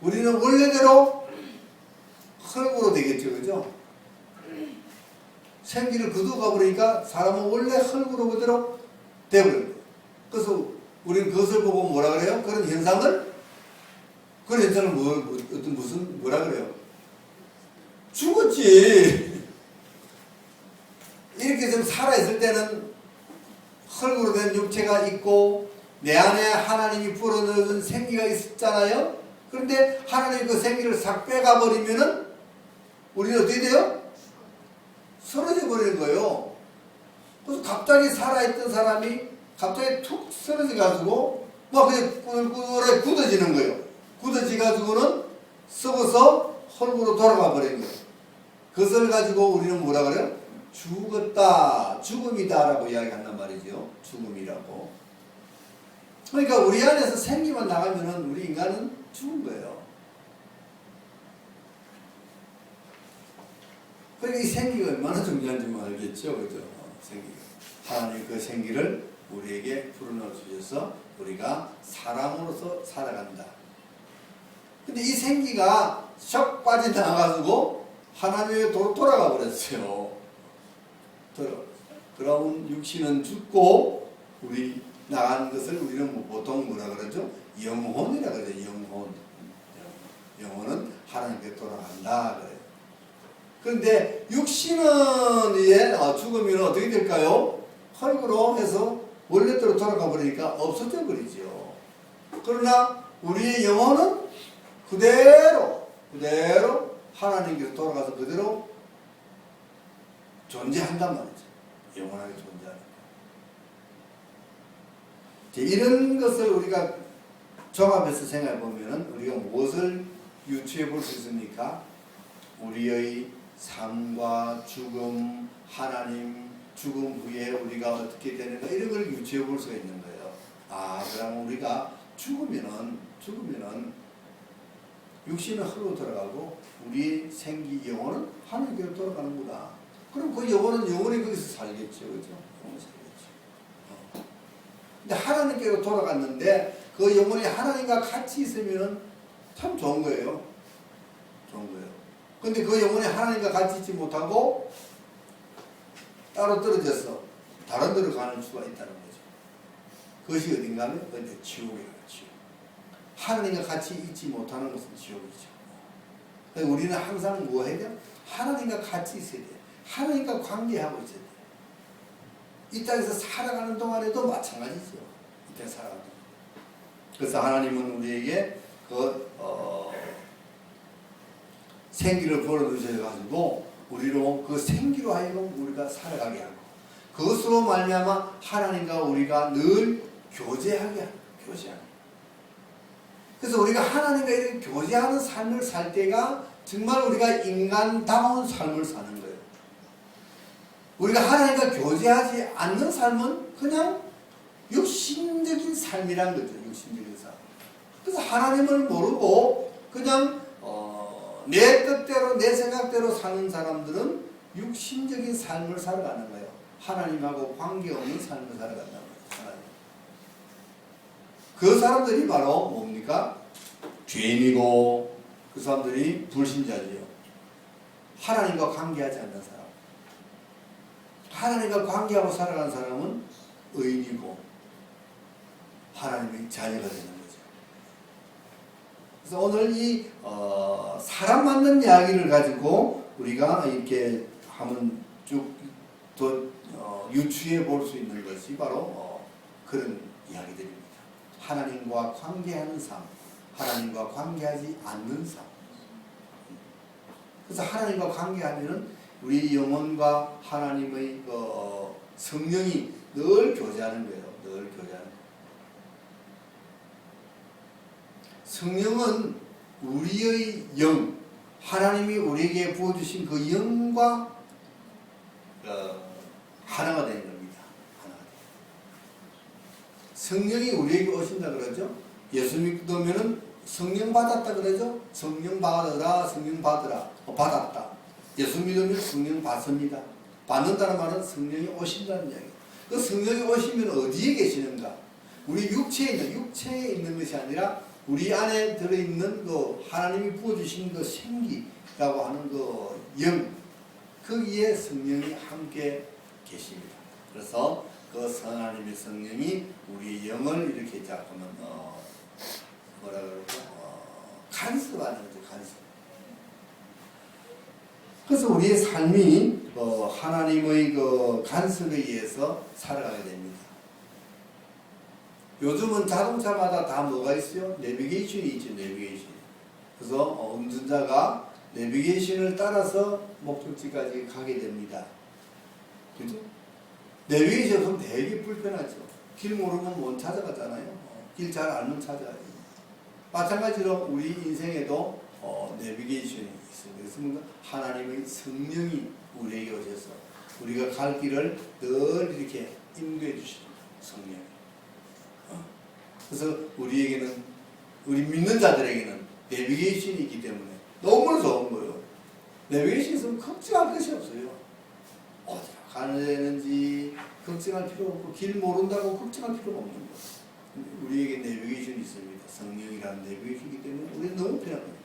우리는 원래대로 흙으로 되겠죠. 그죠? 생기를 거두어 가버리니까 사람은 원래 흙으로 그대로 되버려요. 그래서 우리는 그것을 보고 뭐라 그래요? 그런 현상을 뭐라 그래요? 죽었지. 이렇게 좀 살아있을 때는 흙으로 된 육체가 있고 내 안에 하나님이 불어넣은 생기가 있었잖아요. 그런데 하나님이 그 생기를 싹 빼가버리면은 우리는 어떻게 돼요? 쓰러져 버리는 거예요. 그래서 갑자기 살아있던 사람이 갑자기 툭 쓰러져 가지고 막 그냥 꾸물꾸물하게 굳어지는 거예요. 굳어지 가지고는 썩어서 흙으로 돌아가 버리는 거예요. 그것을 가지고 우리는 뭐라 그래요? 죽었다, 죽음이다 라고 이야기한단 말이죠. 죽음이라고. 그러니까 우리 안에서 생기만 나가면은 우리 인간은 죽은 거예요. 그러니까 이 생기가 얼마나 중요한지 알겠죠. 그죠? 생기가. 하나님 그 생기를 우리에게 불어넣어 주셔서 우리가 사람으로서 살아간다. 근데 이 생기가 샥 빠져나가가지고 하나님에게 돌아가 버렸어요. 그러면 육신은 죽고 우리 나간 것을 우리는 보통 뭐라 그러죠? 영혼이라 그러죠. 영혼은 하나님께 돌아간다 그래요. 그런데 육신은 이제 죽으면 어떻게 될까요? 흙으로 해서 원래대로 돌아가 버리니까 없어져 버리죠. 그러나 우리의 영혼은 그대로 하나님께서 돌아가서 그대로 존재한단 말이죠. 영원하게 존재하는 거예요. 이런 것을 우리가 종합해서 생각해 보면은 우리가 무엇을 유추해 볼 수 있습니까? 우리의 삶과 죽음, 하나님, 죽음 후에 우리가 어떻게 되는가 이런 걸 유추해 볼 수가 있는 거예요. 그러면 우리가 죽으면은 육신은 흙으로 돌아가고 우리 생기 영혼은 하나님께로 돌아가는구나. 그럼 그 영혼은 영원히 거기서 살겠죠. 그죠? 영원히 살겠죠. 근데 하나님께로 돌아갔는데 그 영혼이 하나님과 같이 있으면 참 좋은 거예요. 근데 그 영혼이 하나님과 같이 있지 못하고 따로 떨어져서 다른 데로 가는 수가 있다는 거죠. 그것이 어딘가 하면 어디 지옥이에요. 지옥. 하나님과 같이 있지 못하는 것은 지옥이죠. 우리는 항상 뭐 해야 돼요? 하나님과 같이 있어야 돼요. 하나님과 관계하고 있어야 돼요. 이 땅에서 살아가는 동안에도 마찬가지죠. 이 땅에 살아가는 동안. 그래서 하나님은 우리에게 생기를 불어넣으셔가지고 우리로 그 생기로 하여금 우리가 살아가게 하고 그것으로 말미암아 하나님과 우리가 늘 교제하게 하고 그래서 우리가 하나님과 이렇게 교제하는 삶을 살 때가 정말 우리가 인간다운 삶을 사는 거예요. 우리가 하나님과 교제하지 않는 삶은 그냥 육신적인 삶이란 거죠. 육신적인 삶. 그래서 하나님을 모르고 그냥 내 뜻대로 내 생각대로 사는 사람들은 육신적인 삶을 살아가는 거예요. 하나님하고 관계없는 삶을 살아간다는 거예요. 그 사람들이 바로 뭡니까? 죄인이고 그 사람들이 불신자지요. 하나님과 관계하지 않는 사람. 하나님과 관계하고 살아가는 사람은 의인이고 하나님의 자녀가 되는 거죠. 그래서 오늘 이 사람 만든 이야기를 가지고 우리가 이렇게 한번 쭉 유추해 볼 수 있는 것이 바로 그런 이야기들입니다. 하나님과 관계하는 삶, 하나님과 관계하지 않는 삶. 그래서 하나님과 관계하면은 우리 영혼과 하나님의 성령이 늘 교제하는 거예요. 늘 교제하는 거예요. 성령은 우리의 영, 하나님이 우리에게 부어주신 그 영과 하나가 되는 겁니다. 성령이 우리에게 오신다 그러죠. 예수 믿으면은 성령 받았다 그러죠. 성령 받으라, 성령 받으라, 받았다. 예수 믿으면 성령 받습니다. 받는다는 말은 성령이 오신다는 이야기. 그 성령이 오시면 어디에 계시는가? 우리 육체에 있는 것이 아니라 우리 안에 들어있는 그 하나님이 부어주신 그 생기라고 하는 그 영, 거기에 성령이 함께 계십니다. 그래서 그 하나님의 성령이 우리의 영을 이렇게 자꾸만 뭐라 그럴까 간섭하는 거죠. 간섭. 그래서 우리의 삶이 하나님의 그 간섭에 의해서 살아가게 됩니다. 요즘은 자동차마다 다 뭐가 있어요? 내비게이션이 있죠. 내비게이션. 그래서 운전자가 내비게이션을 따라서 목적지까지 가게 됩니다. 그죠? 내비게이션 없으면 되게 불편하죠. 길 모르면 못 찾아가잖아요. 길 잘 알면 찾아야죠. 마찬가지로 우리 인생에도 내비게이션이 있습니다. 그래서 뭔가 하나님의 성령이 우리에게 오셔서 우리가 갈 길을 늘 이렇게 인도해 주시는 성령. 그래서 우리에게는, 우리 믿는 자들에게는 내비게이션이 있기 때문에 너무나 좋은 거예요. 내비게이션이 있으면 걱정할 것이 없어요. 어디로 가는 데는지 걱정할 필요 없고, 길 모른다고 걱정할 필요가 없는 거예요. 우리에게 내비게이션이 있습니다. 성령이라는 내비게이션이기 때문에 우리는 너무 편한 거예요.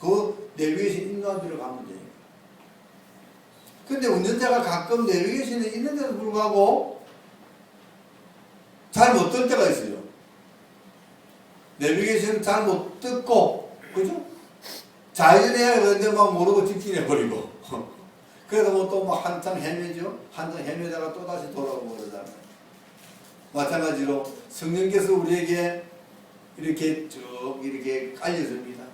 그 내비게이션 인도한 데로 가면 돼요. 근데 운전자가 가끔 내비게이션이 있는데도 불구하고 잘 못 들 때가 있어요. 내비게이션 잘 못 듣고, 그죠? 좌회전해야 그런데 막 모르고 직진해버리고. 그래서 뭐 또 막 한참 헤매죠? 한참 헤매다가 또 다시 돌아오고 그러잖아요. 마찬가지로 성령께서 우리에게 이렇게 쭉 이렇게 깔려줍니다.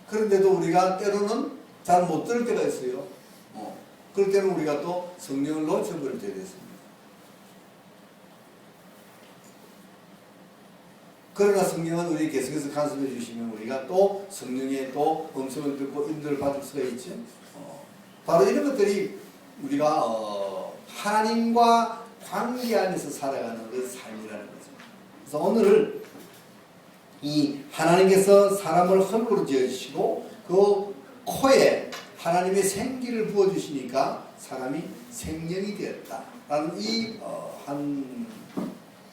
그런데도 우리가 때로는 잘 못 들을 때가 있어요. 그럴 때는 우리가 또 성령을 놓쳐버릴 때가 있습니다. 그러나 성령은 우리 계속해서 간섭해 주시면 우리가 또 성령의 또 음성을 듣고 인도를 받을 수가 있죠. 바로 이런 것들이 우리가 하나님과 관계 안에서 살아가는 그 삶이라는 거죠. 그래서 오늘 이 하나님께서 사람을 흙으로 지어주시고 그 코에 하나님의 생기를 부어주시니까 사람이 생명이 되었다라는 이 한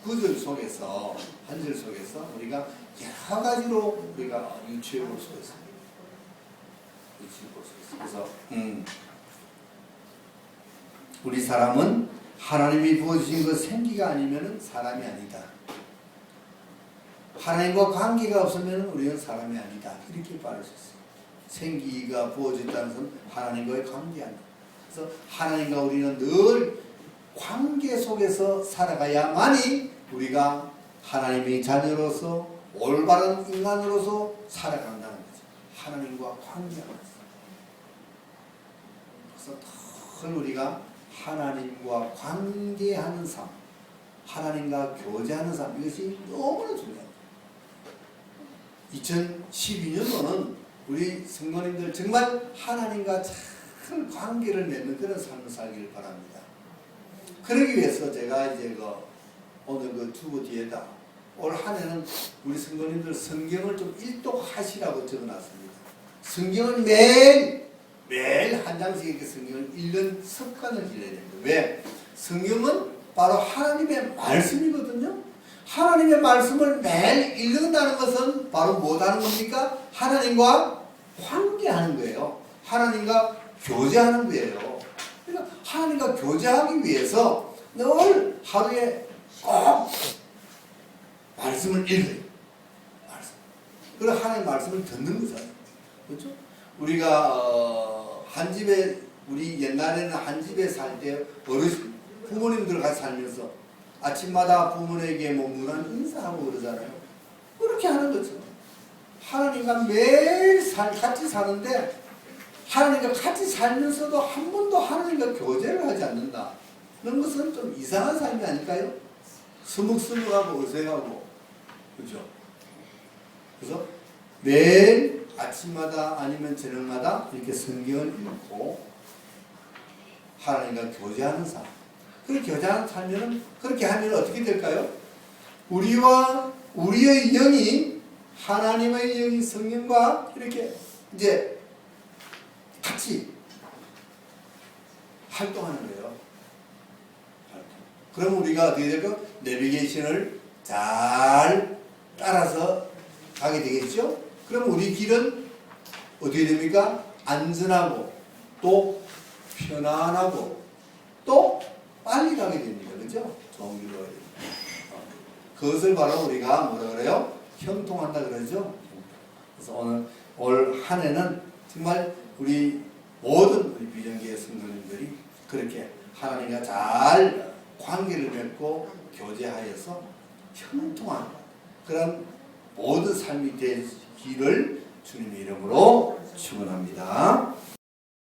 구절 속에서, 한 절 속에서 우리가 여러 가지로 우리가 유추해 볼 수가 있습니다. 유추해 볼 수 있습니다. 그래서 우리 사람은 하나님이 부어주신 그 생기가 아니면 사람이 아니다. 하나님과 관계가 없으면 우리는 사람이 아니다. 이렇게 말할 수 있어요. 생기가 부어졌다는 것은 하나님과의 관계 아니다. 그래서 하나님과 우리는 늘 관계 속에서 살아가야만이 우리가 하나님의 자녀로서 올바른 인간으로서 살아간다는 거죠. 하나님과 관계하면서. 그래서 늘 우리가 하나님과 관계하는 삶, 하나님과 교제하는 삶, 이것이 너무나 중요합니다. 2012년도는 우리 성도님들 정말 하나님과 잘 관계를 맺는 그런 삶을 살기를 바랍니다. 그러기 위해서 제가 이제 오늘 그 주보 뒤에다 올 한 해는 우리 성도님들 성경을 좀 일독하시라고 적어놨습니다. 성경을 매일 한 장씩 이렇게 성경을 읽는 습관을 들여야 됩니다. 왜? 성경은 바로 하나님의 말씀이거든요. 하나님의 말씀을 매일 읽는다는 것은 바로 뭐라는 겁니까? 하나님과 관계하는 거예요. 하나님과 교제하는 거예요. 그러니까 하나님과 교제하기 위해서 늘 하루에 꼭 말씀을 읽어요. 말씀. 그리고 하나님의 말씀을 듣는 거잖아요. 그렇죠? 우리가 한 집에, 우리 옛날에는 한 집에 살 때 어르신 부모님들 같이 살면서 아침마다 부모에게 뭐 문안 인사하고 그러잖아요. 그렇게 하는 거죠. 하나님과 매일 같이 사는데 하나님과 같이 살면서도 한 번도 하나님과 교제를 하지 않는다. 그런 것은 좀 이상한 삶이 아닐까요? 스묵스묵하고 어색하고, 그렇죠? 그래서 매일 아침마다 아니면 저녁마다 이렇게 성경을 읽고 하나님과 교제하는 삶. 그렇게 교제하는 삶은, 그렇게 하면 어떻게 될까요? 우리와 우리의 영이 하나님의 영이 성령과 이렇게 이제 같이 활동하는 거예요. 그럼 우리가 어떻게 될까요? 내비게이션을 잘 따라서 가게 되겠죠? 그럼 우리 길은 어떻게 됩니까? 안전하고 또 편안하고 또 빨리 가게 됩니다. 그죠? 좋은 길로 가야 됩니다. 그것을 바로 우리가 뭐라 그래요? 형통한다 그러죠? 그래서 올 한 해는 정말 우리 모든 우리 비전교회 성도님들이 그렇게 하나님과 잘 관계를 맺고 교제하여서 형통한 그런 모든 삶이 되기를 주님의 이름으로 축원합니다.